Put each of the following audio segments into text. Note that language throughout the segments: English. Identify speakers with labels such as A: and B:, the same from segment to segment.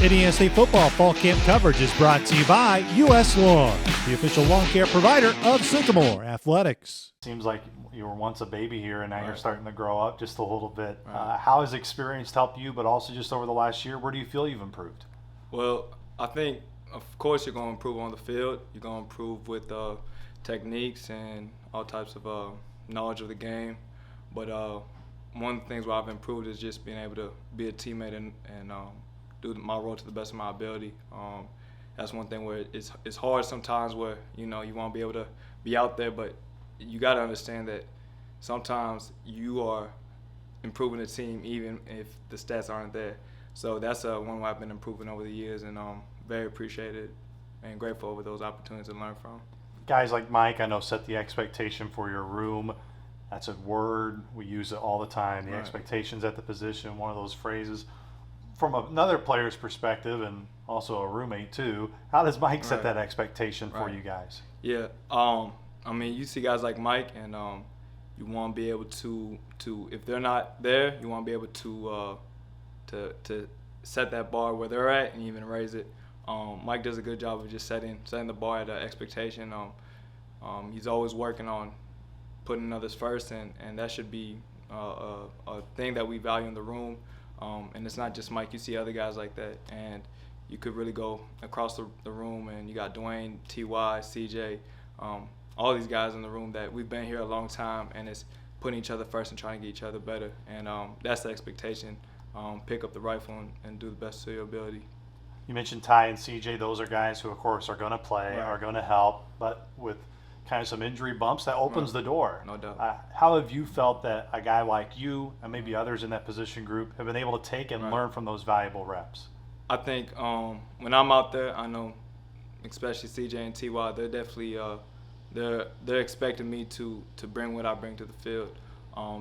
A: Indiana State football fall camp coverage is brought to you by U.S. Lawn, the official lawn care provider of Sycamore Athletics.
B: Seems like you were once a baby here and now
C: Right.
B: you're starting to grow up just a little bit.
C: Right.
B: How has experience helped you, but also just over the last year, where do you feel you've improved?
C: Well, I think, of course, you're going to improve on the field. You're going to improve with techniques and all types of knowledge of the game. But one of the things where I've improved is just being able to be a teammate and do my role to the best of my ability. That's one thing where it's hard sometimes where, you want to be able to be out there, but you got to understand that sometimes you are improving the team even if the stats aren't there. So that's one where I've been improving over the years, and very appreciated and grateful over those opportunities to learn from.
B: Guys like Mike, I know, set the expectation for your room. That's a word. We use it all the time. The
C: Right.
B: expectations at the position, one of those phrases. From another player's perspective, and also a roommate too, how does Mike set
C: Right.
B: that expectation for
C: Right.
B: you guys?
C: Yeah, I mean, you see guys like Mike, and you want to be able to if they're not there, you want to be able to set that bar where they're at and even raise it. Mike does a good job of just setting the bar at an expectation. He's always working on putting others first, and that should be a thing that we value in the room. And it's not just Mike. You see other guys like that, and you could really go across the room, and you got Dwayne, Ty, CJ, all these guys in the room that we've been here a long time, and it's putting each other first and trying to get each other better. And that's the expectation. Pick up the rifle and do the best of your ability.
B: You mentioned Ty and CJ. Those are guys who, of course, are going to play,
C: Right.
B: are going to help, but with kind of some injury bumps, that opens
C: Right.
B: the door.
C: No doubt.
B: How have you felt that a guy like you and maybe others in that position group have been able to take and
C: Right.
B: learn from those valuable reps?
C: I think when I'm out there, I know, especially CJ and Ty, they're definitely they're expecting me to bring what I bring to the field.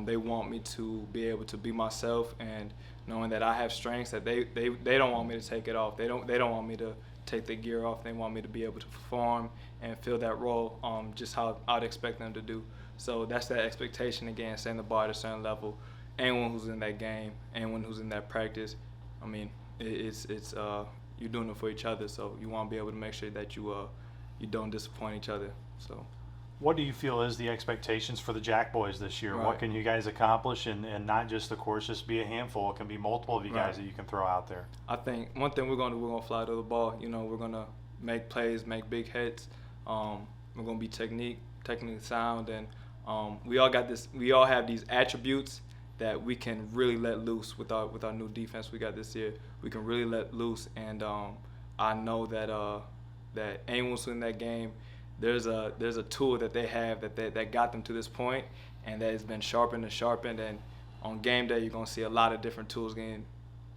C: They want me to be able to be myself, and knowing that I have strengths that they don't want me to take it off. They don't want me to take the gear off. They want me to be able to perform and fill that role just how I'd expect them to do. So that's that expectation again, setting the bar at a certain level. Anyone who's in that game, anyone who's in that practice, I mean, it's you're doing it for each other. So you want to be able to make sure that you don't disappoint each other. So.
B: What do you feel is the expectations for the Jack Boys this year?
C: Right.
B: What can you guys accomplish, and not just, of course, just be a handful? It can be multiple of you guys
C: Right.
B: that you can throw out there.
C: I think one thing we're gonna fly to the ball. We're gonna make plays, make big hits. We're gonna be technically sound, and we all have these attributes that we can really let loose with our new defense we got this year. We can really let loose, and I know that anyone who's in that game, there's a tool that they have that got them to this point, and that has been sharpened and sharpened. And on game day, you're gonna see a lot of different tools getting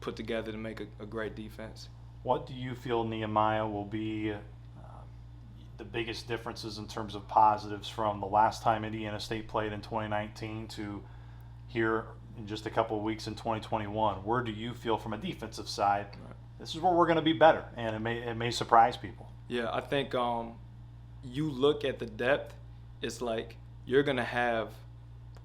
C: put together to make a great defense.
B: What do you feel, Nehemiah, will be the biggest differences in terms of positives from the last time Indiana State played in 2019 to here in just a couple of weeks in 2021? Where do you feel from a defensive side,
C: Right.
B: this is where we're going to be better, and it may surprise people?
C: Yeah, I think you look at the depth, it's like you're going to have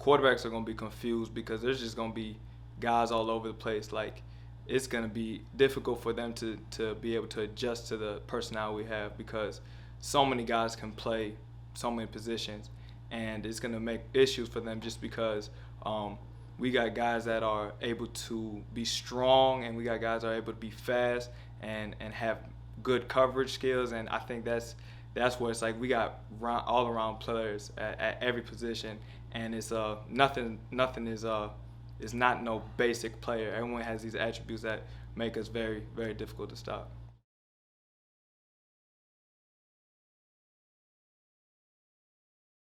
C: quarterbacks are going to be confused because there's just going to be guys all over the place. Like, it's going to be difficult for them to be able to adjust to the personnel we have because so many guys can play so many positions, and it's going to make issues for them just because we got guys that are able to be strong, and we got guys that are able to be fast and have good coverage skills. And I think that's where it's like we got all around players at every position, and it's nothing is not no basic player. Everyone has these attributes that make us very, very difficult to stop.